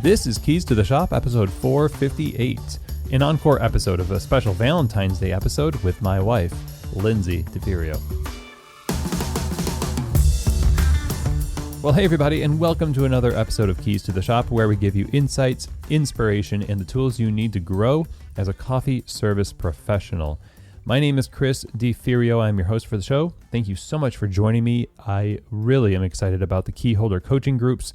This is Keys to the Shop, episode 458, an encore episode of a special Valentine's Day episode with my wife, Lindsay DeFirio. Well, hey everybody, and welcome to another episode of Keys to the Shop, where we give you insights, inspiration, and the tools you need to grow as a coffee service professional. My name is Chris DeFirio. I'm your host for the show. Thank you so much for joining me. I really am excited about the key holder coaching groups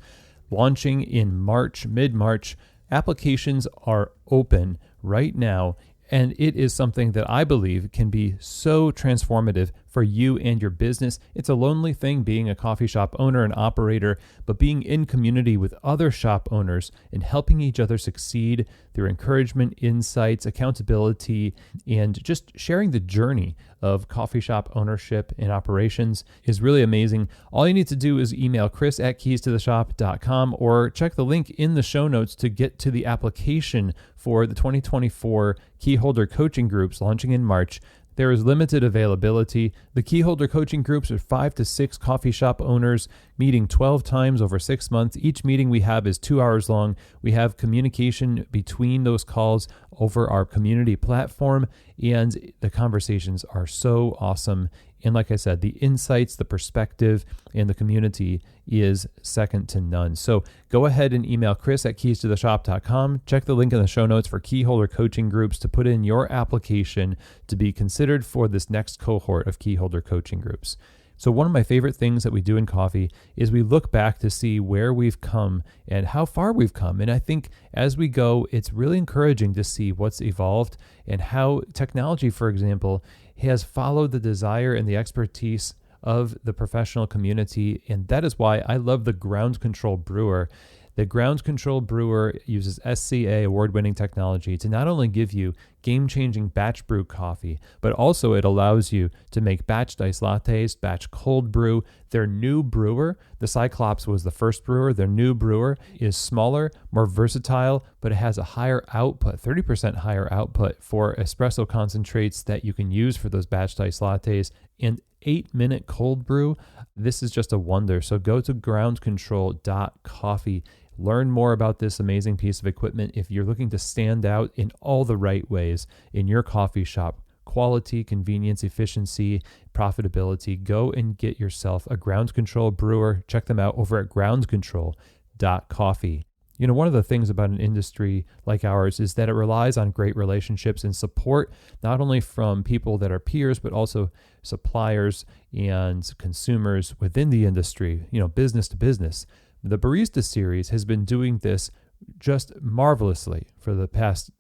launching in March, mid-March. Applications are open right now, and it is something that I believe can be so transformative for you and your business. It's a lonely thing being a coffee shop owner and operator, but being in community with other shop owners and helping each other succeed through encouragement, insights, accountability, and just sharing the journey of coffee shop ownership and operations is really amazing. All you need to do is email chris@keystotheshop.com or check the link in the show notes to get to the application for the 2024 key holder coaching groups launching in March. There is limited availability. The key holder coaching groups are 5 to 6 coffee shop owners meeting 12 times over 6 months. Each meeting we have is 2 hours long. We have communication between those calls over our community platform, and the conversations are so awesome. And like I said, the insights, the perspective, and the community is second to none. So go ahead and email chris@keystotheshop.com. Check the link in the show notes for key holder coaching groups to put in your application to be considered for this next cohort of key holder coaching groups. So one of my favorite things that we do in coffee is we look back to see where we've come and how far we've come. And I think as we go, it's really encouraging to see what's evolved and how technology, for example, has followed the desire and the expertise of the professional community. And that is why I love the Ground Control Brewer. The Ground Control Brewer uses SCA award-winning technology to not only give you game-changing batch brew coffee, but also it allows you to make batch diced lattes, batch cold brew. Their new brewer, the Cyclops was the first brewer. Their new brewer is smaller, more versatile, but it has a higher output, 30% higher output for espresso concentrates that you can use for those batch diced lattes. And 8-minute cold brew, this is just a wonder. So go to groundcontrol.coffee. Learn more about this amazing piece of equipment if you're looking to stand out in all the right ways in your coffee shop. Quality, convenience, efficiency, profitability. Go and get yourself a Ground Control brewer. Check them out over at groundcontrol.coffee. You know, one of the things about an industry like ours is that it relies on great relationships and support, not only from people that are peers, but also suppliers and consumers within the industry, you know, business to business. The Barista Series has been doing this just marvelously for the past,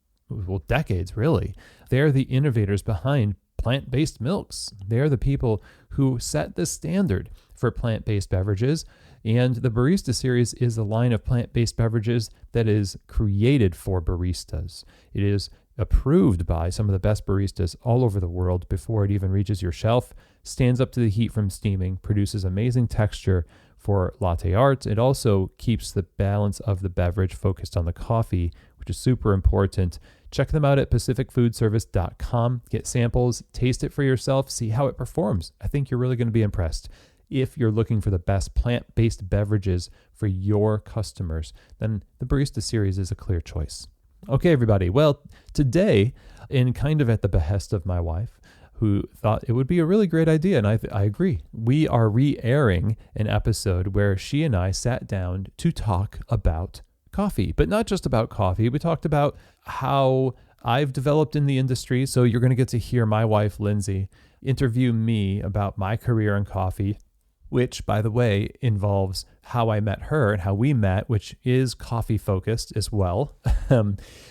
decades, really. They're the innovators behind plant-based milks. They're the people who set the standard for plant-based beverages. And the Barista Series is a line of plant-based beverages that is created for baristas. It is approved by some of the best baristas all over the world before it even reaches your shelf, stands up to the heat from steaming, produces amazing texture for latte art. It also keeps the balance of the beverage focused on the coffee, which is super important. Check them out at pacificfoodservice.com. Get samples, taste it for yourself, see how it performs. I think you're really going to be impressed. If you're looking for the best plant-based beverages for your customers, then the Barista Series is a clear choice. Okay, everybody. Well, today, in kind of at the behest of my wife, who thought it would be a really great idea, and I agree, we are re-airing an episode where she and I sat down to talk about coffee, but not just about coffee. We talked about how I've developed in the industry, so you're going to get to hear my wife, Lindsay, interview me about my career in coffee, which, by the way, involves how I met her and how we met, which is coffee focused as well.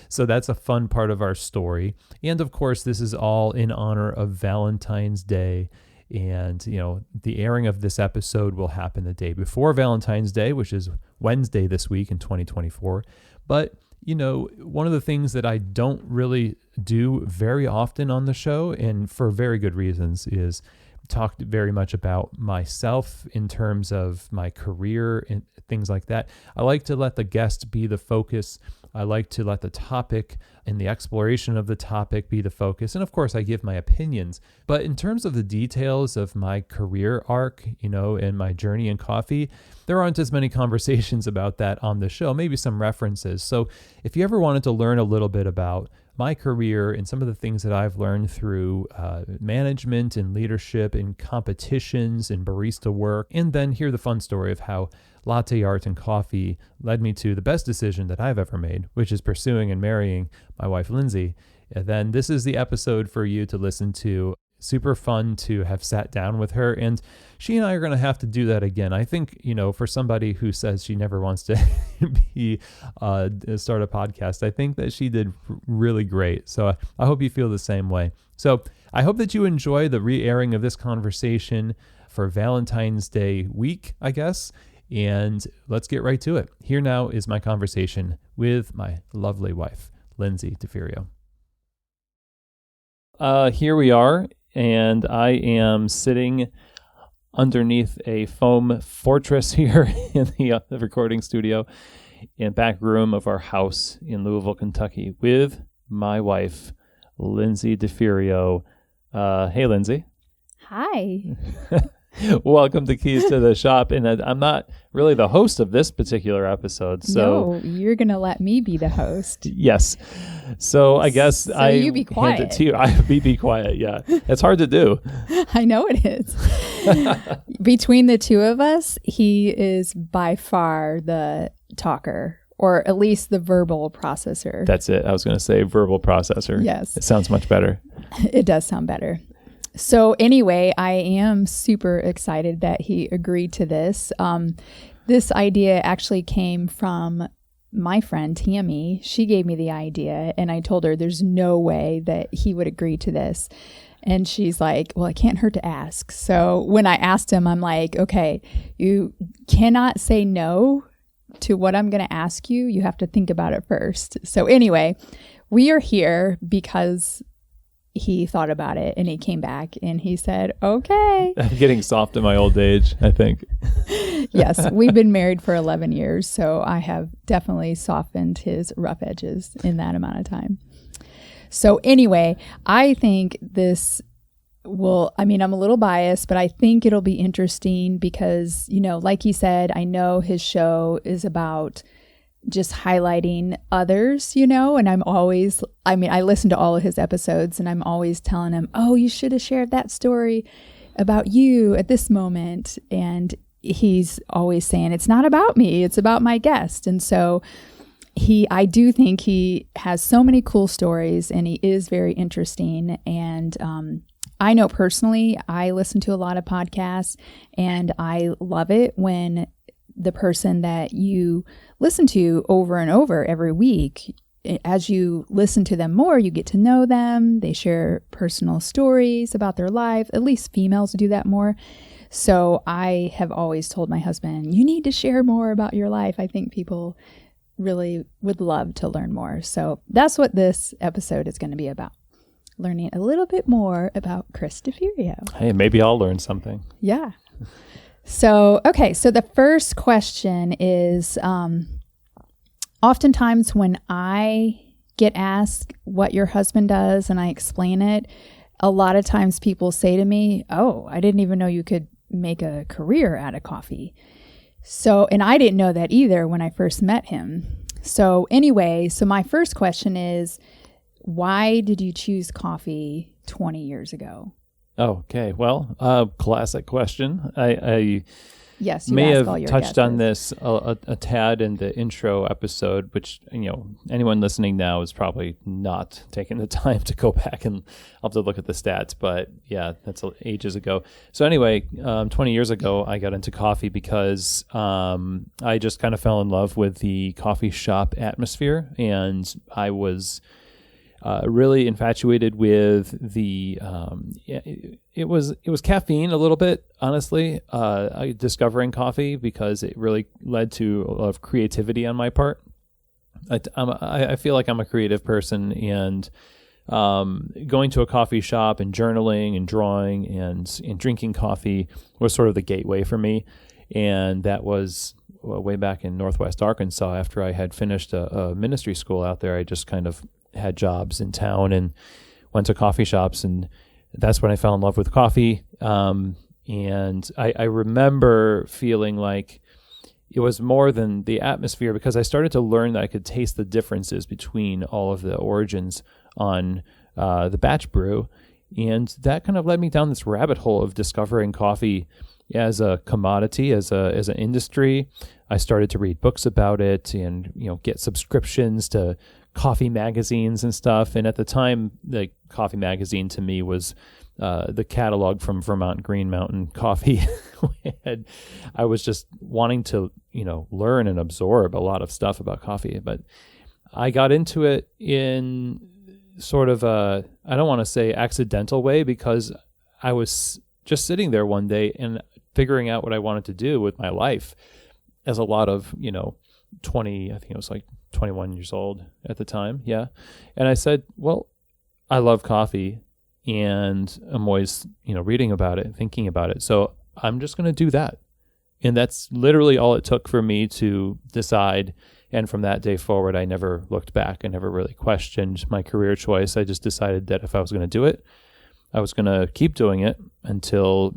So that's a fun part of our story. And of course, this is all in honor of Valentine's Day. And, you know, the airing of this episode will happen the day before Valentine's Day, which is Wednesday this week in 2024. But, you know, one of the things that I don't really do very often on the show, and for very good reasons, is talk very much about myself in terms of my career and things like that. I like to let the guest be the focus. I like to let the topic and the exploration of the topic be the focus. And of course, I give my opinions. But in terms of the details of my career arc, and my journey in coffee, there aren't as many conversations about that on the show, maybe some references. So if you ever wanted to learn a little bit about my career and some of the things that I've learned through management and leadership and competitions and barista work, and then hear the fun story of how latte art and coffee led me to the best decision that I've ever made, which is pursuing and marrying my wife, Lindsay, then this is the episode for you to listen to. Super fun to have sat down with her, and she and I are going to have to do that again. I think, for somebody who says she never wants to start a podcast, I think that she did really great. So I hope you feel the same way. So I hope that you enjoy the re-airing of this conversation for Valentine's Day week, I guess. And let's get right to it. Here now is my conversation with my lovely wife, Lindsay DeFirio. Here we are. And I am sitting underneath a foam fortress here in the recording studio in back room of our house in Louisville, Kentucky, with my wife, Lindsay DeFirio. Hey, Lindsay. Hi. Welcome to Keys to the Shop. And I'm not really the host of this particular episode. So no, you're going to let me be the host. Yes. So I guess you be quiet. Hand it to you. I be quiet. Yeah. It's hard to do. I know it is. Between the two of us, he is by far the talker, or at least the verbal processor. That's it. I was going to say verbal processor. Yes. It sounds much better. It does sound better. So anyway, I am super excited that he agreed to this. This idea actually came from my friend Tammy. She gave me the idea, and I told her there's no way that he would agree to this. And she's like, well, it can't hurt to ask. So when I asked him, I'm like, okay, you cannot say no to what I'm going to ask you. You have to think about it first. So anyway, we are here because he thought about it, and he came back and he said, okay. I'm getting soft in my old age, I think. Yes, we've been married for 11 years, so I have definitely softened his rough edges in that amount of time. So anyway, I think this I'm a little biased, but I think it'll be interesting because, like he said, I know his show is about just highlighting others, and I listen to all of his episodes, and I'm always telling him, oh, you should have shared that story about you at this moment. And he's always saying, it's not about me, it's about my guest. And so I do think he has so many cool stories, and he is very interesting. And I know personally, I listen to a lot of podcasts, and I love it when the person that you listen to over and over every week, as you listen to them more, you get to know them. They share personal stories about their life. At least females do that more. So I have always told my husband, you need to share more about your life. I think people really would love to learn more. So that's what this episode is going to be about. Learning a little bit more about Chris DeFirio. Hey, maybe I'll learn something. Yeah. So the first question is, oftentimes when I get asked what your husband does and I explain it, a lot of times people say to me, oh, I didn't even know you could make a career out of coffee. So, and I didn't know that either when I first met him. So anyway, my first question is, why did you choose coffee 20 years ago? Okay, well, classic question. I yes, you may ask have all your touched guesses. on this a tad in the intro episode, which, anyone listening now is probably not taking the time to go back, and I'll have to look at the stats, but yeah, that's ages ago. So anyway, 20 years ago, I got into coffee because I just kind of fell in love with the coffee shop atmosphere, and I was really infatuated with the it was caffeine a little bit, honestly, discovering coffee, because it really led to a lot of creativity on my part. I feel like I'm a creative person, and going to a coffee shop and journaling and drawing and drinking coffee was sort of the gateway for me. And that was way back in Northwest Arkansas. After I had finished a ministry school out there, I just kind of had jobs in town and went to coffee shops, and that's when I fell in love with coffee. And I remember feeling like it was more than the atmosphere, because I started to learn that I could taste the differences between all of the origins on the batch brew. And that kind of led me down this rabbit hole of discovering coffee as a commodity, as an industry. I started to read books about it and, get subscriptions to coffee magazines and stuff. And at the time, the coffee magazine to me was the catalog from Vermont Green Mountain Coffee. And I was just wanting to, learn and absorb a lot of stuff about coffee. But I got into it in sort of a, I don't want to say accidental way, because I was just sitting there one day and figuring out what I wanted to do with my life, as a lot of, 20, I think it was like 21 years old at the time. Yeah. And I said, well, I love coffee and I'm always, reading about it, thinking about it. So I'm just going to do that. And that's literally all it took for me to decide. And from that day forward, I never looked back. I never really questioned my career choice. I just decided that if I was going to do it, I was going to keep doing it until,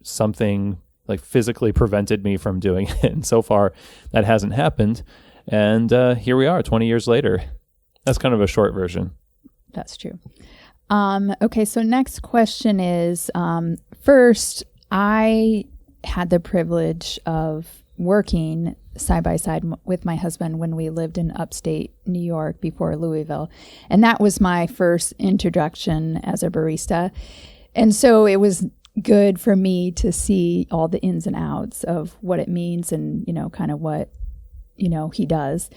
something like physically prevented me from doing it. And so far that hasn't happened. And here we are 20 years later. That's kind of a short version. That's true. Okay, so next question is, first, I had the privilege of working side by side with my husband when we lived in upstate New York before Louisville. And that was my first introduction as a barista. And so it was good for me to see all the ins and outs of what it means and, kind of what, he does.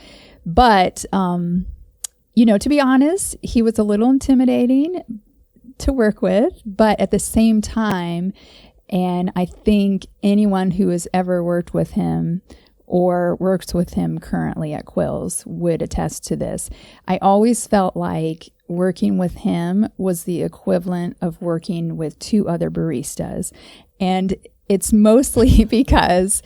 But, to be honest, he was a little intimidating to work with, but at the same time, and I think anyone who has ever worked with him or works with him currently at Quills would attest to this. I always felt like working with him was the equivalent of working with two other baristas. And it's mostly because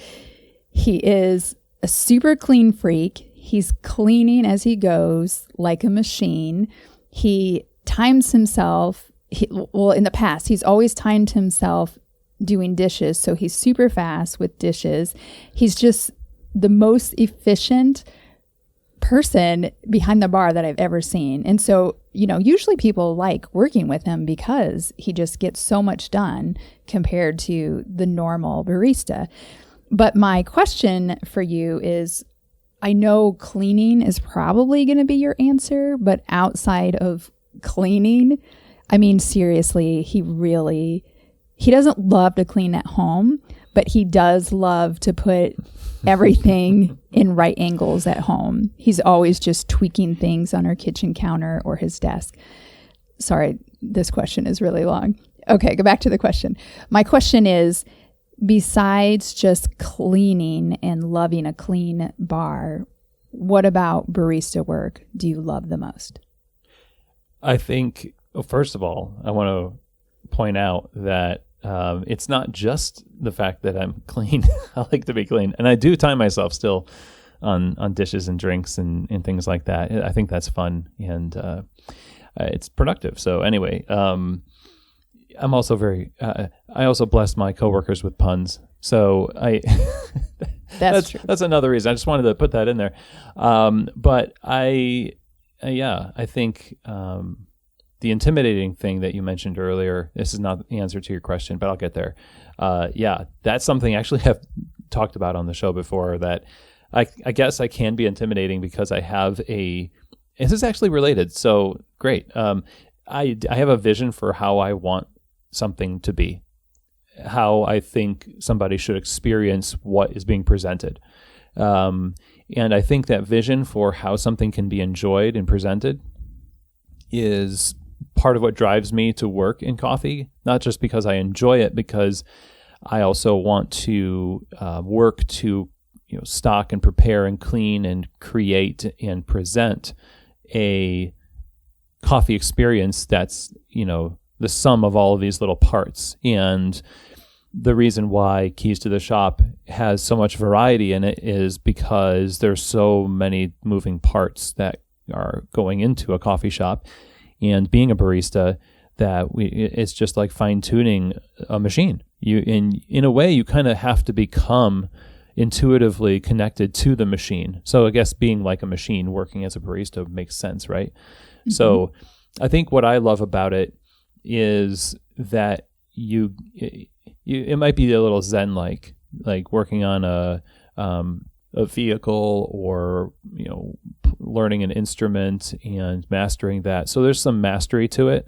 he is a super clean freak. He's cleaning as he goes like a machine. He times himself. In the past, he's always timed himself doing dishes. So he's super fast with dishes. He's just the most efficient person behind the bar that I've ever seen. And so, usually people like working with him because he just gets so much done compared to the normal barista. But my question for you is, I know cleaning is probably going to be your answer, but outside of cleaning, I mean, seriously, he doesn't love to clean at home, but he does love to put everything in right angles at home. He's always just tweaking things on our kitchen counter or his desk. Sorry, this question is really long. Okay, go back to the question. My question is, besides just cleaning and loving a clean bar, what about barista work do you love the most? I think, first of all, I want to point out that it's not just the fact that I'm clean. I like to be clean. And I do time myself still on dishes and drinks and things like that. I think that's fun and it's productive. So anyway, I'm also I also bless my coworkers with puns. So that's another reason. I just wanted to put that in there. But I think the intimidating thing that you mentioned earlier, this is not the answer to your question, but I'll get there. That's something I actually have talked about on the show before, that I guess I can be intimidating because I have this is actually related. So great. I have a vision for how I want something to be, how I think somebody should experience what is being presented. And I think that vision for how something can be enjoyed and presented is part of what drives me to work in coffee, not just because I enjoy it, because I also want to work to stock and prepare and clean and create and present a coffee experience that's, the sum of all of these little parts. And the reason why Keys to the Shop has so much variety in it is because there's so many moving parts that are going into a coffee shop and being a barista, that it's just like fine-tuning a machine. In a way, you kind of have to become intuitively connected to the machine. So I guess being like a machine working as a barista makes sense, right? Mm-hmm. So I think what I love about it is that it might be a little Zen-like working on a vehicle, or learning an instrument and mastering that. So there's some mastery to it,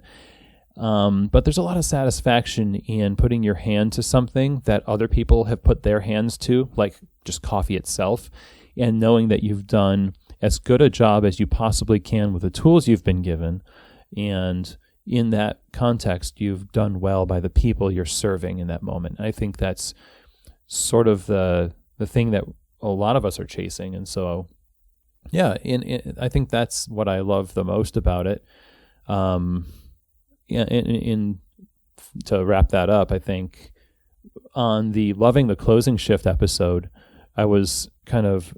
but there's a lot of satisfaction in putting your hand to something that other people have put their hands to, like just coffee itself, and knowing that you've done as good a job as you possibly can with the tools you've been given, and in that context, you've done well by the people you're serving in that moment. I think that's sort of the thing that a lot of us are chasing. And so, yeah, I think that's what I love the most about it. To wrap that up, I think on the Loving the Closing Shift episode, I was kind of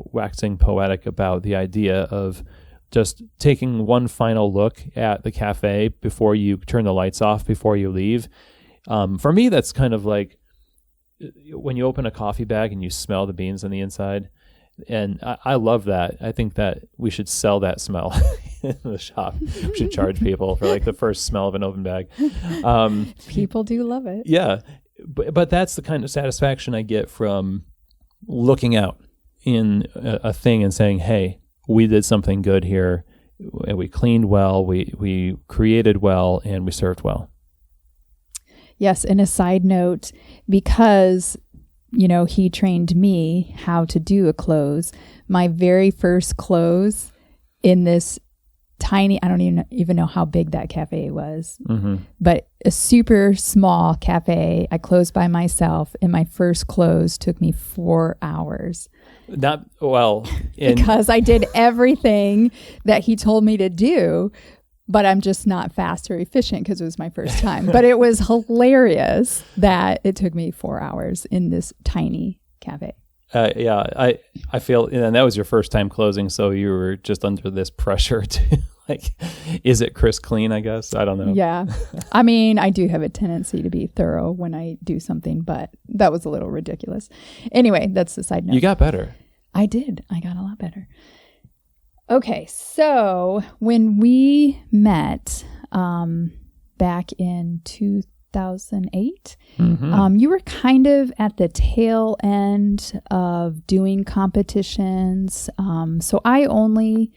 waxing poetic about the idea of just taking one final look at the cafe before you turn the lights off, before you leave. For me, that's kind of like when you open a coffee bag and you smell the beans on the inside. And I love that. I think that we should sell that smell in the shop. We should charge people for like the first smell of an open bag. People do love it. Yeah. But that's the kind of satisfaction I get from looking out in a thing and saying, hey, we did something good here, and we cleaned well, we created well, and we served well. Yes, and a side note, because, he trained me how to do a close, my very first close in this tiny, I don't even know how big that cafe was, but a super small cafe, I closed by myself, and my first close took me 4 hours. Not well, because I did everything that he told me to do, but I'm just not fast or efficient because it was my first time. But it was hilarious that it took me 4 hours in this tiny cafe. I feel, and that was your first time closing, so you were just under this pressure to is it crisp clean, I guess? I don't know. Yeah. I mean, I do have a tendency to be thorough when I do something, but that was a little ridiculous. Anyway, that's the side note. You got better. I did. I got a lot better. Okay, so when we met back in 2008, you were kind of at the tail end of doing competitions. So I only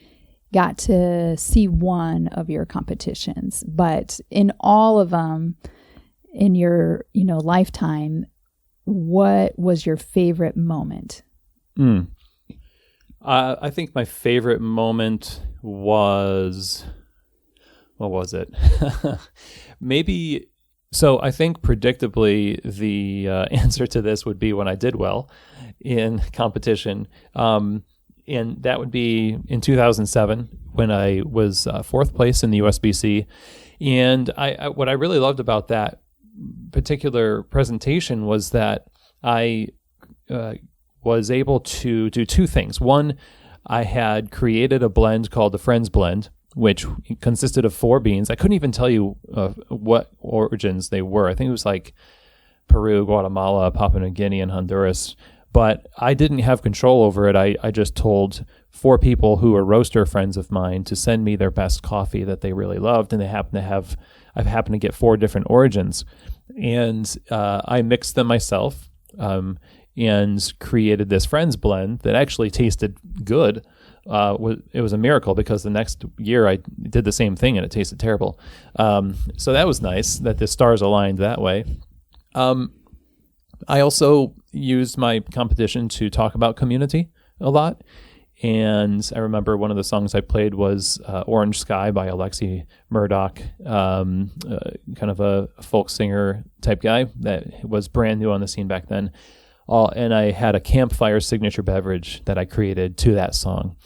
got to see one of your competitions, but in all of them in your, lifetime, what was your favorite moment? I think my favorite moment was, what was it? Maybe, so I think predictably the answer to this would be when I did well in competition. And that would be in 2007 when I was fourth place in the USBC. And I what I really loved about that particular presentation was that I was able to do two things. One, I had created a blend called the Friends Blend, which consisted of 4 beans. I couldn't even tell you what origins they were. I think it was like Peru, Guatemala, Papua New Guinea, and Honduras. But I didn't have control over it. I just told 4 people who were roaster friends of mine to send me their best coffee that they really loved, and I've happened to get 4 different origins. And I mixed them myself and created this Friends Blend that actually tasted good. It was a miracle because the next year I did the same thing and it tasted terrible. So that was nice that the stars aligned that way. I also used my competition to talk about community a lot. And I remember one of the songs I played was Orange Sky by Alexi Murdoch, kind of a folk singer type guy that was brand new on the scene back then. And I had a campfire signature beverage that I created to that song.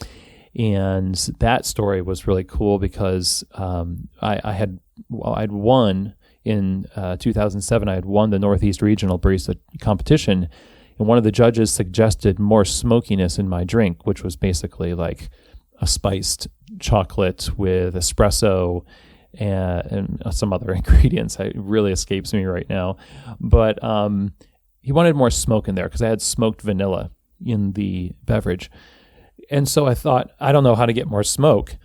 And that story was really cool because I'd won in 2007. I had won the Northeast Regional Barista competition, and one of the judges suggested more smokiness in my drink, which was basically like a spiced chocolate with espresso and some other ingredients. It really escapes me right now. But he wanted more smoke in there because I had smoked vanilla in the beverage. And so I thought, I don't know how to get more smoke,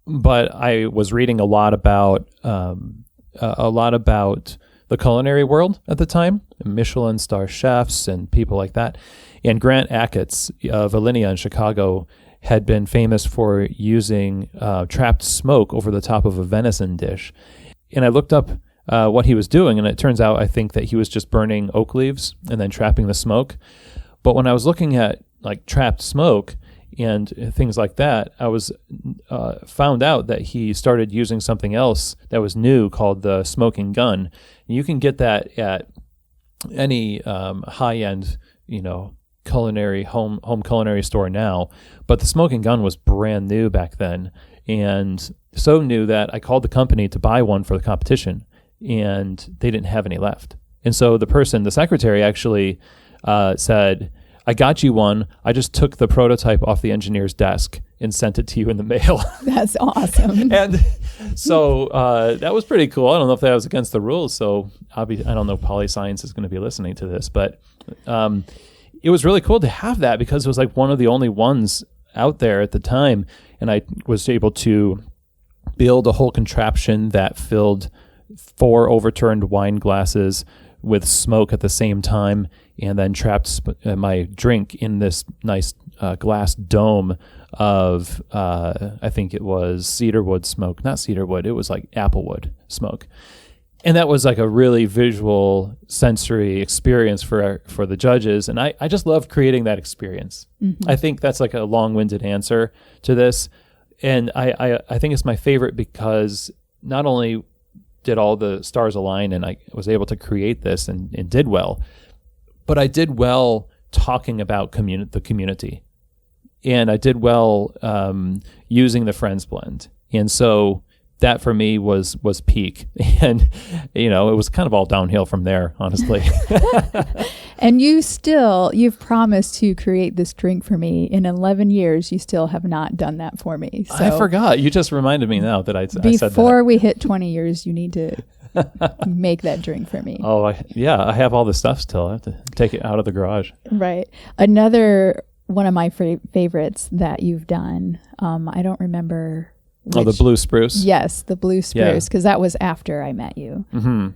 but I was reading a lot about the culinary world at the time, Michelin star chefs and people like that. And Grant Achatz of Alinea in Chicago had been famous for using trapped smoke over the top of a venison dish. And I looked up what he was doing, and it turns out I think that he was just burning oak leaves and then trapping the smoke. But when I was looking at like trapped smoke and things like that, I was found out that he started using something else that was new called the smoking gun. You can get that at any high-end, culinary home culinary store now, but the smoking gun was brand new back then, and so new that I called the company to buy one for the competition, and they didn't have any left. And so the secretary actually said, I got you one. I just took the prototype off the engineer's desk and sent it to you in the mail. That's awesome. And so that was pretty cool. I don't know if that was against the rules. So I don't know if PolyScience is going to be listening to this, but it was really cool to have that because it was like one of the only ones out there at the time. And I was able to build a whole contraption that filled 4 overturned wine glasses with smoke at the same time, and then trapped my drink in this nice glass dome of, I think it was cedarwood smoke. Not cedarwood, it was like applewood smoke. And that was like a really visual, sensory experience for the judges. And I just love creating that experience. Mm-hmm. I think that's like a long-winded answer to this. And I think it's my favorite because not only did all the stars align and I was able to create this and did well, but I did well talking about the community. And I did well using the Friends blend. And so that for me was peak. And, it was kind of all downhill from there, honestly. And you've promised to create this drink for me. In 11 years, you still have not done that for me. So I forgot. You just reminded me now that I said that. Before we hit 20 years, you need to make that drink for me. Oh, I have all the stuff still. I have to take it out of the garage. Right. Another one of my favorites that you've done, I don't remember. The blue spruce? Yes, the blue spruce, because that was after I met you. Mm-hmm.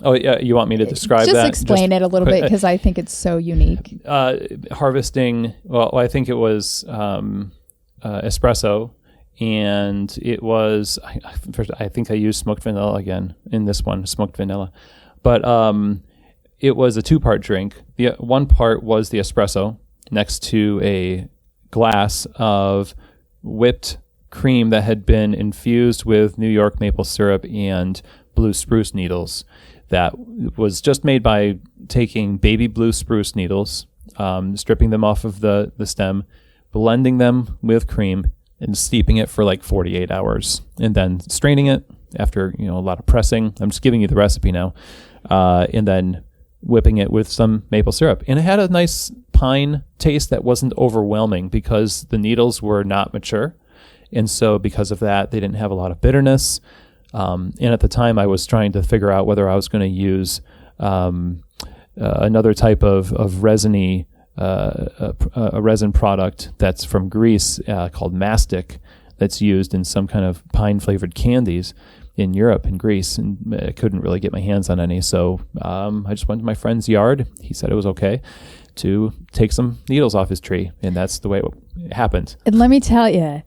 Oh, yeah. You want me to describe that? Just explain it a little bit, because I think it's so unique. Harvesting, I think it was espresso, and it was, I think I used smoked vanilla again in this one, smoked vanilla. But it was a 2-part drink. The one part was the espresso next to a glass of whipped cream that had been infused with New York maple syrup and blue spruce needles. That was just made by taking baby blue spruce needles, stripping them off of the stem, blending them with cream, and steeping it for like 48 hours, and then straining it after a lot of pressing. I'm just giving you the recipe now, and then whipping it with some maple syrup. And it had a nice pine taste that wasn't overwhelming because the needles were not mature. And so because of that, they didn't have a lot of bitterness. And at the time, I was trying to figure out whether I was going to use another type of resiny, a resin product that's from Greece called mastic, that's used in some kind of pine-flavored candies in Europe and Greece. And I couldn't really get my hands on any. So I just went to my friend's yard. He said it was okay to take some needles off his tree. And that's the way it happened. And let me tell you,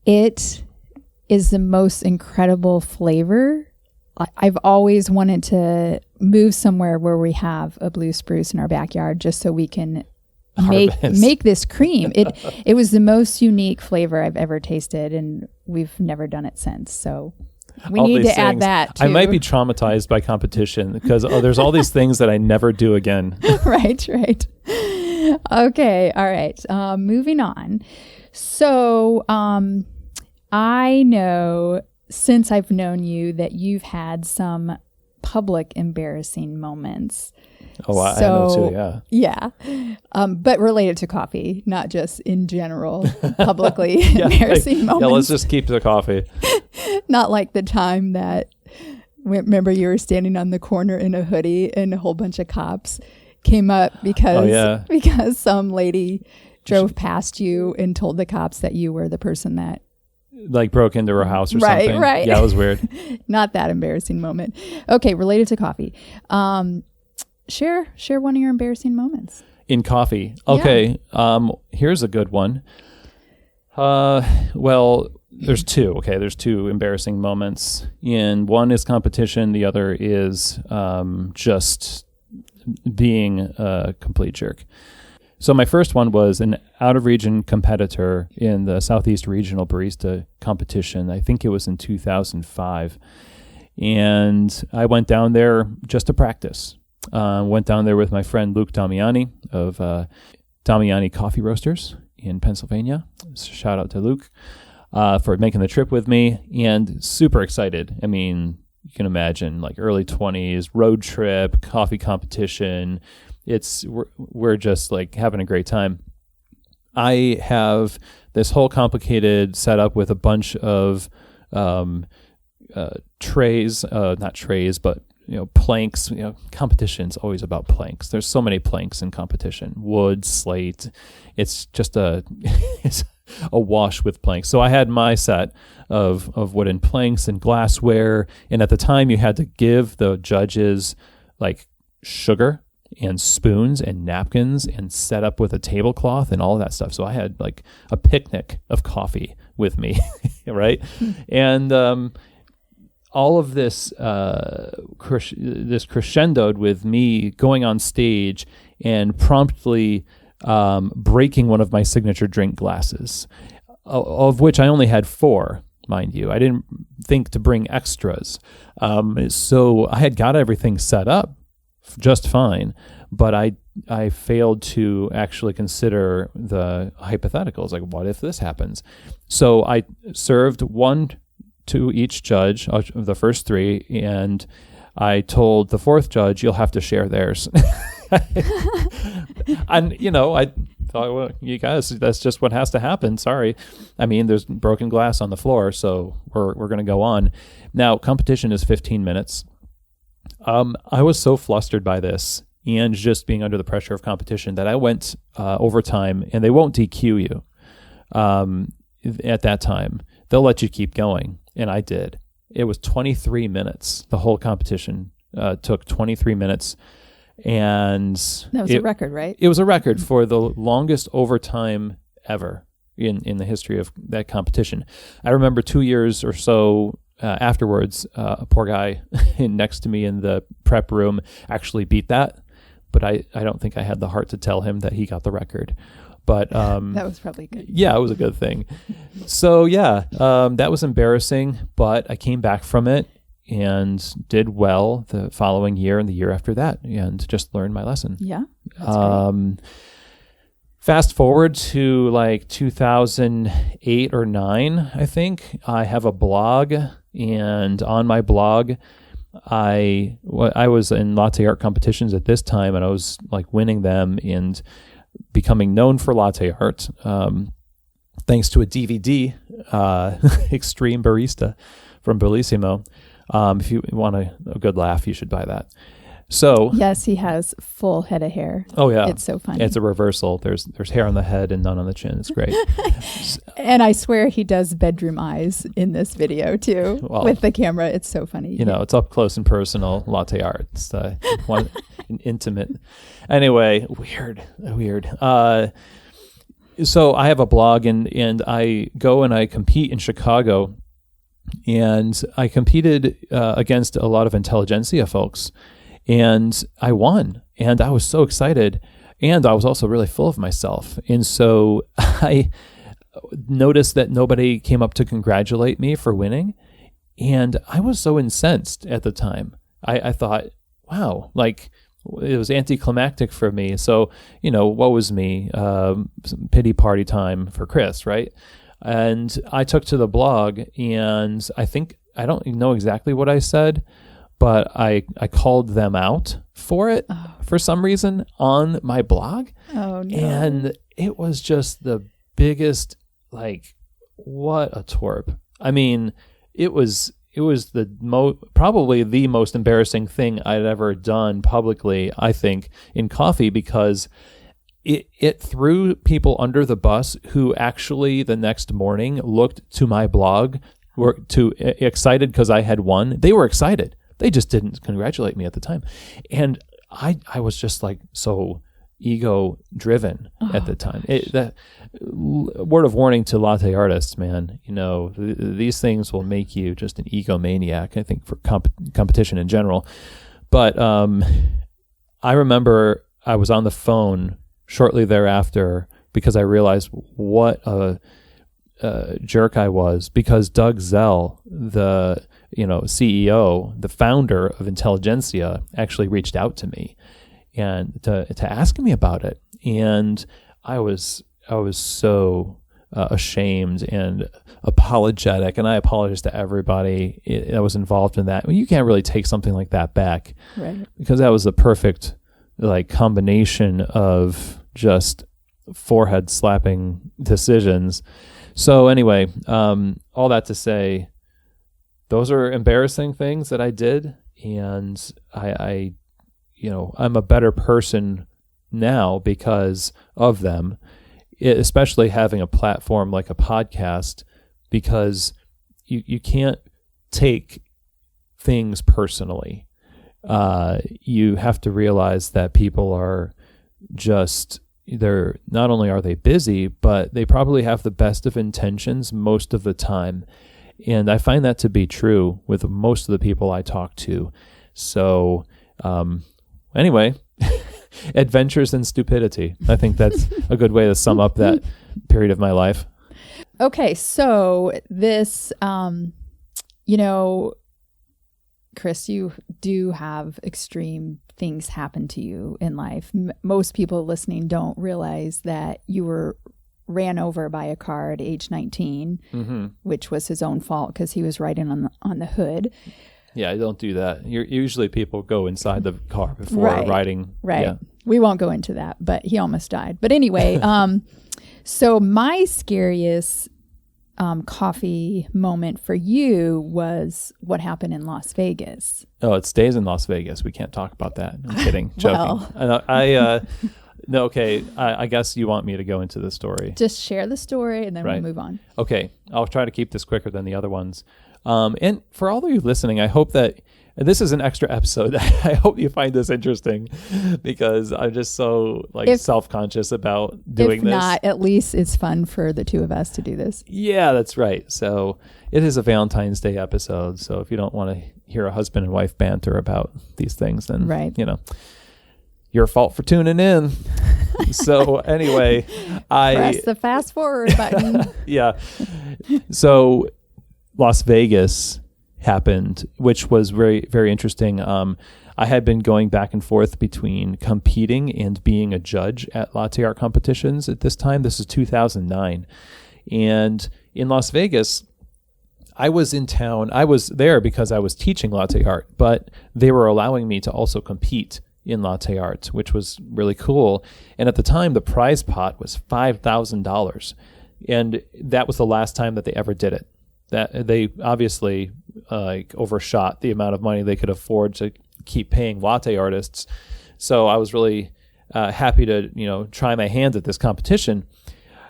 it is the most incredible flavor. I've always wanted to move somewhere where we have a blue spruce in our backyard just so we can make this cream. It was the most unique flavor I've ever tasted, and we've never done it since. So we need to add that too. I might be traumatized by competition because there's all these things that I never do again. Right. Okay. All right. Moving on. So I know since I've known you that you've had some public embarrassing moments. Oh, I know too, yeah. Yeah. But related to coffee, not just in general, publicly embarrassing moments. Yeah, let's just keep the coffee. Not like the time that, remember you were standing on the corner in a hoodie and a whole bunch of cops came up because some lady drove past you and told the cops that you were the person that like broke into her house or something. Right. Yeah, it was weird. Not that embarrassing moment. Okay, related to coffee. Share one of your embarrassing moments. In coffee. Okay. Yeah. Here's a good one. Well, there's two. Okay, there's two embarrassing moments. And one is competition. The other is just being a complete jerk. So my first one was an out-of-region competitor in the Southeast Regional Barista competition. I think it was in 2005. And I went down there just to practice. Went down there with my friend Luke Damiani of Damiani Coffee Roasters in Pennsylvania. Shout out to Luke for making the trip with me, and super excited. I mean, you can imagine, like early 20s, road trip, coffee competition. We're just like having a great time. I have this whole complicated setup with a bunch of trays, not trays, but planks. Competition's always about planks. There's so many planks in competition. Wood, slate. It's just it's a wash with planks. So I had my set of wooden planks and glassware. And at the time, you had to give the judges like sugar and spoons and napkins and set up with a tablecloth and all of that stuff. So I had like a picnic of coffee with me, right? And all of this this crescendoed with me going on stage and promptly breaking one of my signature drink glasses, of which I only had 4, mind you. I didn't think to bring extras. So I had got everything set up just fine, but I failed to actually consider the hypotheticals, like what if this happens? So I served 1 to each judge of the first 3, and I told the 4th judge, you'll have to share theirs. And I thought, well, you guys, that's just what has to happen. Sorry. I mean, there's broken glass on the floor, so we're going to go on. Now, competition is 15 minutes. I was so flustered by this and just being under the pressure of competition that I went overtime, and they won't DQ you at that time. They'll let you keep going, and I did. It was 23 minutes. The whole competition took 23 minutes, and that was a record, right? It was a record for the longest overtime ever in the history of that competition. I remember 2 years or so afterwards, a poor guy next to me in the prep room actually beat that, but I don't think I had the heart to tell him that he got the record. But that was probably good. Yeah, it was a good thing. So yeah, that was embarrassing, but I came back from it and did well the following year and the year after that, and just learned my lesson. Yeah. That's Fast forward to like 2008 or 9, I think. I have a blog, and on my blog, I was in latte art competitions at this time, and I was like winning them and becoming known for latte art, thanks to a DVD, Extreme Barista from Bellissimo. If you want a good laugh, you should buy that. So yes, he has full head of hair. Oh yeah, it's so funny. It's a reversal. There's hair on the head and none on the chin. It's great. And I swear he does bedroom eyes in this video too, with the camera. It's so funny. It's up close and personal latte art. It's intimate. Anyway, weird. So I have a blog, and I go and I compete in Chicago, and I competed against a lot of intelligentsia folks. And I won, and I was so excited, and I was also really full of myself. And so I noticed that nobody came up to congratulate me for winning, and I was so incensed at the time. I thought, wow, like, it was anticlimactic for me. So, what was me? Pity party time for Chris, right? And I took to the blog, and I don't know exactly what I said, but I called them out for it for some reason on my blog. Oh, no. And it was just the biggest, what a twerp. I mean, it was probably the most embarrassing thing I'd ever done publicly, I think, in coffee, because it threw people under the bus who actually the next morning looked to my blog, were excited because I had won. They were excited. They just didn't congratulate me at the time. And I was just so ego driven at the time. That word of warning to latte artists, man, these things will make you just an egomaniac, I think, for competition in general. But I remember I was on the phone shortly thereafter because I realized what a jerk I was, because Doug Zell, the CEO, the founder of Intelligentsia, actually reached out to me and to ask me about it. And I was so ashamed and apologetic, and I apologize to everybody that was involved in that. I mean, you can't really take something like that back, right? Because that was the perfect combination of just forehead slapping decisions. So anyway, all that to say, those are embarrassing things that I did, and I'm a better person now because of them, especially having a platform like a podcast, because you can't take things personally. You have to realize that people are they're not only are they busy, but they probably have the best of intentions most of the time. And I find that to be true with most of the people I talk to. So anyway, adventures in stupidity. I think that's a good way to sum up that period of my life. Okay, so this, Chris, you do have extreme things happen to you in life. Most people listening don't realize that you were ran over by a car at age 19, which was his own fault because he was riding on the hood. Yeah, I don't do that. Usually people go inside the car before riding. Right. Yeah. We won't go into that, but he almost died. But anyway, so my scariest coffee moment for you was what happened in Las Vegas. Oh, it stays in Las Vegas. We can't talk about that. I'm kidding. Joking. No, okay. I guess you want me to go into the story. Just share the story and then we'll move on. Okay. I'll try to keep this quicker than the other ones. And for all of you listening, I hope that this is an extra episode. I hope you find this interesting, because I'm just so self-conscious about doing this. If not, at least it's fun for the two of us to do this. Yeah, that's right. So it is a Valentine's Day episode. So if you don't want to hear a husband and wife banter about these things, then, your fault for tuning in. So anyway, press the fast forward button. Yeah. So Las Vegas happened, which was very, very interesting. I had been going back and forth between competing and being a judge at latte art competitions at this time. This is 2009. And in Las Vegas, I was in town. I was there because I was teaching latte art, but they were allowing me to also compete in latte art, which was really cool. And at the time, the prize pot was $5,000. And that was the last time that they ever did it. That they obviously overshot the amount of money they could afford to keep paying latte artists. So I was really happy to try my hands at this competition.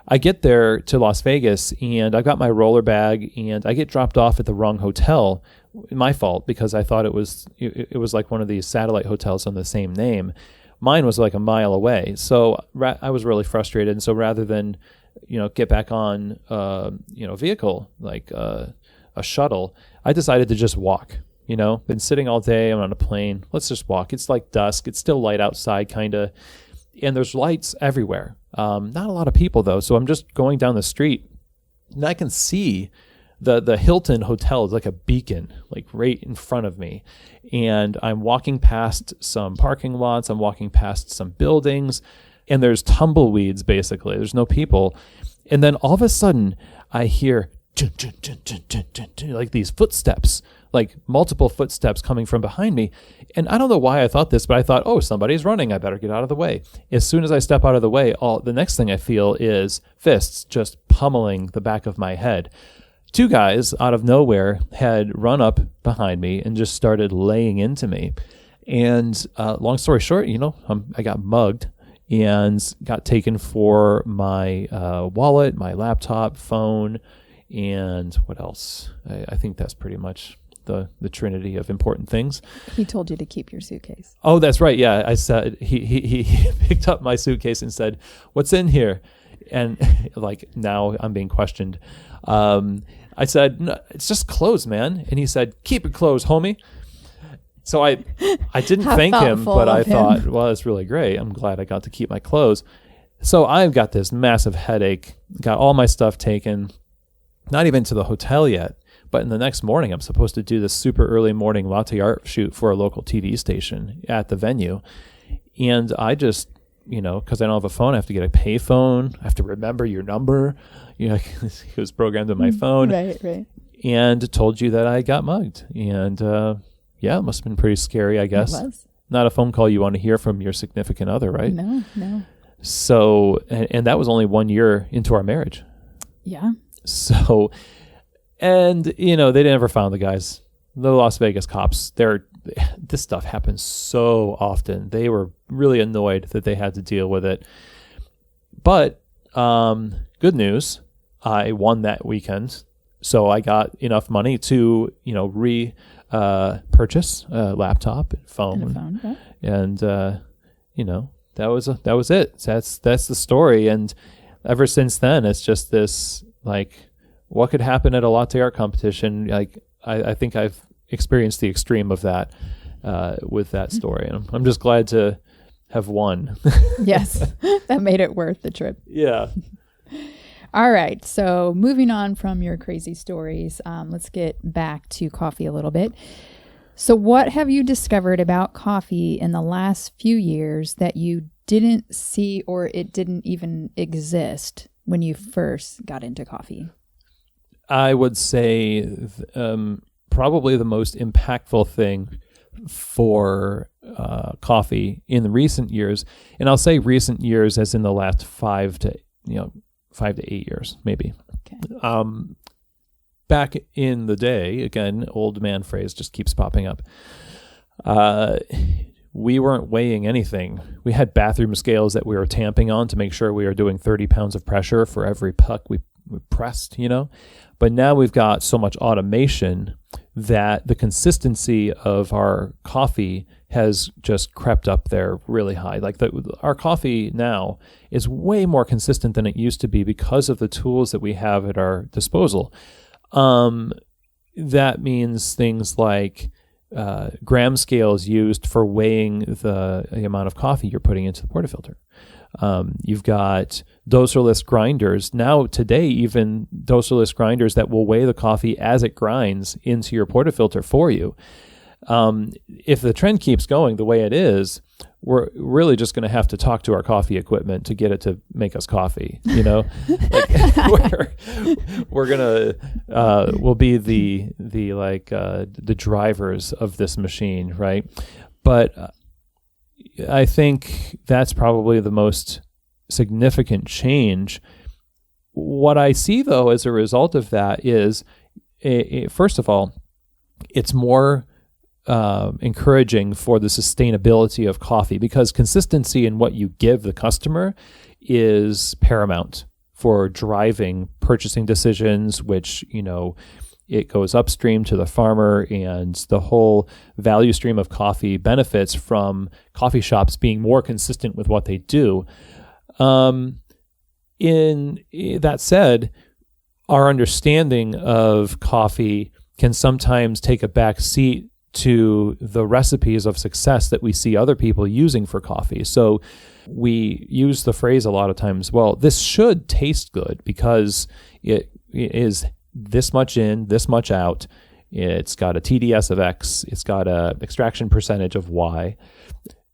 I get there to Las Vegas, and I got my roller bag, and I get dropped off at the wrong hotel. My fault, because I thought it was like one of these satellite hotels on the same name. Mine was like a mile away. So I was really frustrated. And so rather than get back on vehicle like a shuttle, I decided to just walk. Been sitting all day. I'm on a plane. Let's just walk. It's like dusk. It's still light outside, kind of, and there's lights everywhere. Not a lot of people though. So I'm just going down the street, and I can see the Hilton Hotel is like a beacon, like right in front of me. And I'm walking past some parking lots. I'm walking past some buildings, and there's tumbleweeds, basically. There's no people. And then all of a sudden, I hear like these footsteps, like multiple footsteps coming from behind me. And I don't know why I thought this, but I thought, oh, somebody's running. I better get out of the way. As soon as I step out of the way, the next thing I feel is fists just pummeling the back of my head. Two guys out of nowhere had run up behind me and just started laying into me. And long story short, I got mugged and got taken for my wallet, my laptop, phone, and what else? I think that's pretty much the trinity of important things. He told you to keep your suitcase. Oh, that's right. Yeah, I said he picked up my suitcase and said, "What's in here?" And like now I'm being questioned. I said, "No, it's just clothes, man." And he said, "Keep it closed, homie." So I didn't thank him, but I thought, well, it's really great. I'm glad I got to keep my clothes. So I've got this massive headache, got all my stuff taken, not even to the hotel yet. But in the next morning, I'm supposed to do this super early morning latte art shoot for a local TV station at the venue. And I just, because I don't have a phone, I have to get a pay phone. I have to remember your number. It was programmed on my phone. Right. And told you that I got mugged. And it must have been pretty scary, I guess. It was. Not a phone call you want to hear from your significant other, right? No. So, and that was only 1 year into our marriage. Yeah. So, and, they never found the guys. The Las Vegas cops, this stuff happens so often. They were really annoyed that they had to deal with it. But good news, I won that weekend. So I got enough money to, purchase a laptop and phone. And that was it. That's the story. And ever since then, it's just this, like, what could happen at a latte art competition? Like, I think I've experienced the extreme of that with that story. And I'm just glad to have won. Yes, that made it worth the trip. Yeah. All right. So moving on from your crazy stories, let's get back to coffee a little bit. So what have you discovered about coffee in the last few years that you didn't see or it didn't even exist when you first got into coffee? I would say probably the most impactful thing for coffee in the recent years, and I'll say recent years as in the last 5 to 8 years, maybe. Okay. Back in the day, again, old man phrase just keeps popping up. We weren't weighing anything. We had bathroom scales that we were tamping on to make sure we were doing 30 pounds of pressure for every puck we pressed, But now we've got so much automation that the consistency of our coffee has just crept up there really high. Like our coffee now is way more consistent than it used to be because of the tools that we have at our disposal. That means things like gram scales used for weighing the amount of coffee you're putting into the portafilter. You've got doserless grinders. Now, today, even doserless grinders that will weigh the coffee as it grinds into your portafilter for you. If the trend keeps going the way it is, we're really just going to have to talk to our coffee equipment to get it to make us coffee. We'll be the drivers of this machine, right? But I think that's probably the most significant change. What I see, though, as a result of that is, first of all, it's more encouraging for the sustainability of coffee, because consistency in what you give the customer is paramount for driving purchasing decisions, which, it goes upstream to the farmer, and the whole value stream of coffee benefits from coffee shops being more consistent with what they do. In that said, our understanding of coffee can sometimes take a back seat to the recipes of success that we see other people using for coffee. So we use the phrase a lot of times, well, this should taste good because it is this much in, this much out. It's got a TDS of X. It's got a extraction percentage of Y.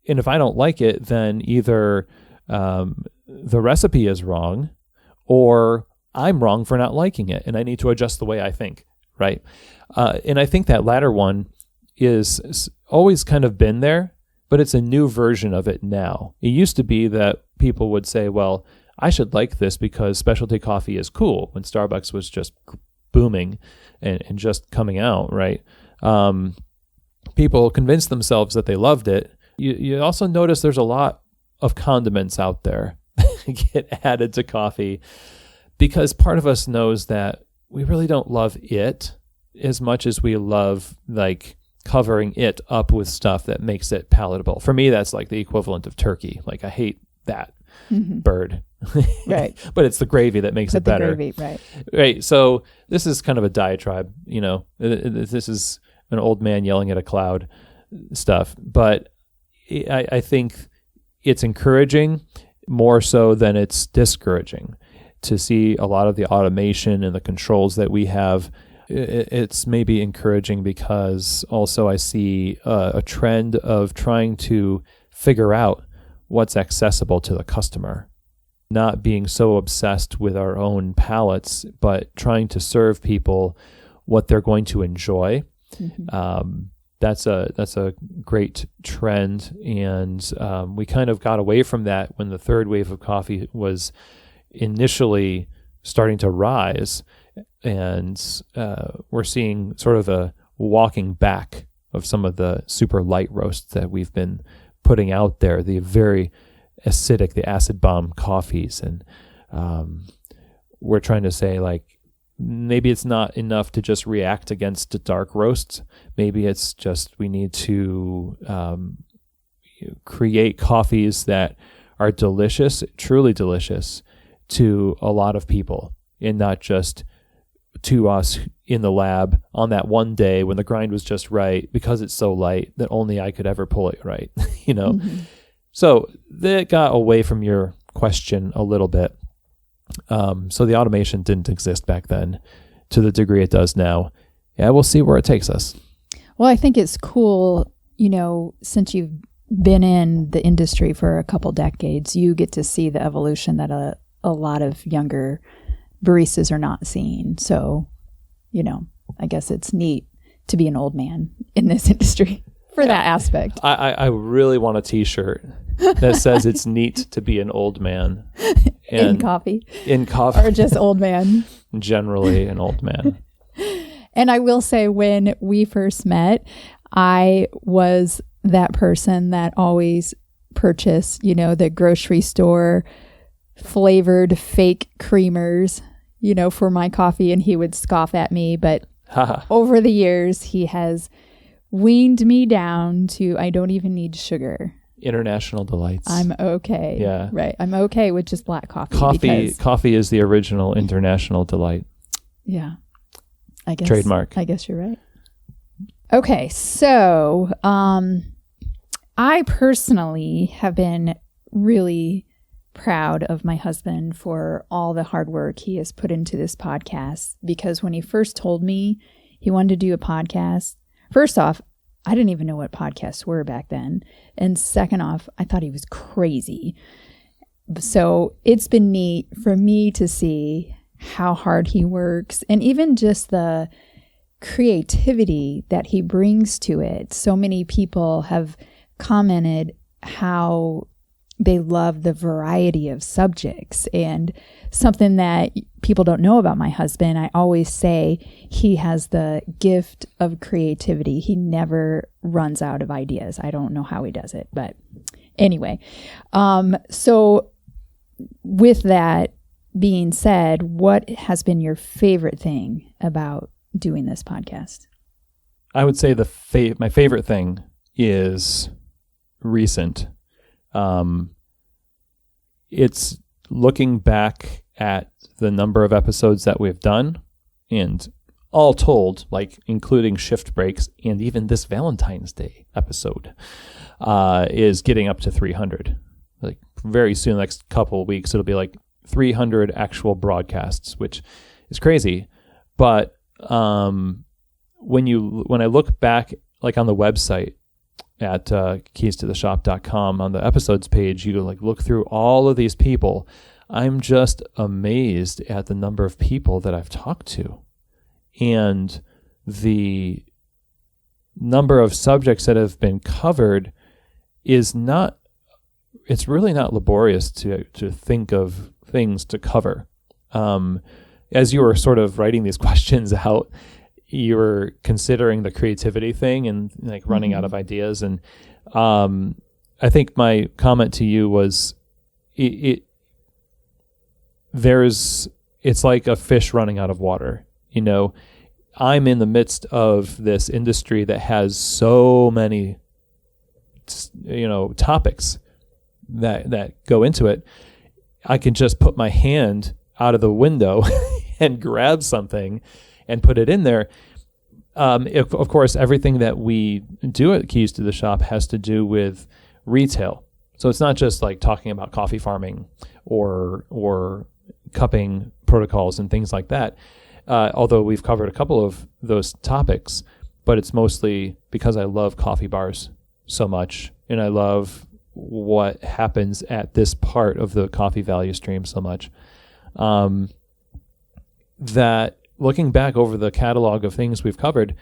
And if I don't like it, then either the recipe is wrong or I'm wrong for not liking it, and I need to adjust the way I think, right? And I think that latter one is always kind of been there, but it's a new version of it now. It used to be that people would say, well, I should like this because specialty coffee is cool, when Starbucks was just booming and just coming out, right? People convinced themselves that they loved it. You also notice there's a lot of condiments out there that get added to coffee because part of us knows that we really don't love it as much as we love like covering it up with stuff that makes it palatable. For me, that's like the equivalent of turkey. Like I hate that bird. Right. But it's the gravy that makes it better. Gravy, right. Right. So this is kind of a diatribe, you know. This is an old man yelling at a cloud stuff. But I think it's encouraging more so than it's discouraging to see a lot of the automation and the controls that we have. It's maybe encouraging because also I see a trend of trying to figure out what's accessible to the customer, not being so obsessed with our own palates, but trying to serve people what they're going to enjoy. Mm-hmm. That's a great trend, and we kind of got away from that when the third wave of coffee was initially starting to rise, and we're seeing sort of a walking back of some of the super light roasts that we've been putting out there, the very acidic, the acid bomb coffees, and we're trying to say like, maybe it's not enough to just react against dark roasts. Maybe it's just we need to create coffees that are delicious, truly delicious to a lot of people, and not just to us in the lab on that one day when the grind was just right because it's so light that only I could ever pull it right, you know? Mm-hmm. So that got away from your question a little bit. So the automation didn't exist back then to the degree it does now. Yeah, we'll see where it takes us. Well, I think it's cool, you know, since you've been in the industry for a couple decades, you get to see the evolution that a lot of younger baristas are not seeing. So, you know, I guess it's neat to be an old man in this industry for that aspect. I really want a t-shirt that says it's neat to be an old man. In coffee. Or just old man. Generally an old man. And I will say, when we first met, I was that person that always purchased, you know, the grocery store flavored fake creamers, you know, for my coffee, and he would scoff at me. But over the years, he has weaned me down to I don't even need sugar. International delights. I'm okay. Yeah. Right. I'm okay with just black coffee. Coffee is the original international delight. Yeah. I guess. Trademark. I guess you're right. Okay. So, I personally have been really proud of my husband for all the hard work he has put into this podcast, because when he first told me he wanted to do a podcast, first off, I didn't even know what podcasts were back then. And second off, I thought he was crazy. So it's been neat for me to see how hard he works, and even just the creativity that he brings to it. So many people have commented how they love the variety of subjects, and something that people don't know about my husband, I always say he has the gift of creativity. He never runs out of ideas. I don't know how he does it, but anyway. So with that being said, what has been your favorite thing about doing this podcast? I would say my favorite thing is recent. It's looking back at the number of episodes that we've done, and all told, like including shift breaks and even this Valentine's Day episode, is getting up to 300. Like very soon, the next couple of weeks, it'll be like 300 actual broadcasts, which is crazy. But when I look back, like on the website at keystotheshop.com, on the episodes page, you like look through all of these people. I'm just amazed at the number of people that I've talked to and the number of subjects that have been covered it's really not laborious to think of things to cover. As you were sort of writing these questions out, you were considering the creativity thing and like running out of ideas. And I think my comment to you was it's like a fish running out of water. I'm in the midst of this industry that has so many topics that go into it. I can just put my hand out of the window and grab something and put it in there. Of course, everything that we do at Keys to the Shop has to do with retail. So it's not just like talking about coffee farming or cupping protocols and things like that. Although we've covered a couple of those topics, but it's mostly because I love coffee bars so much, and I love what happens at this part of the coffee value stream so much, that looking back over the catalog of things we've covered,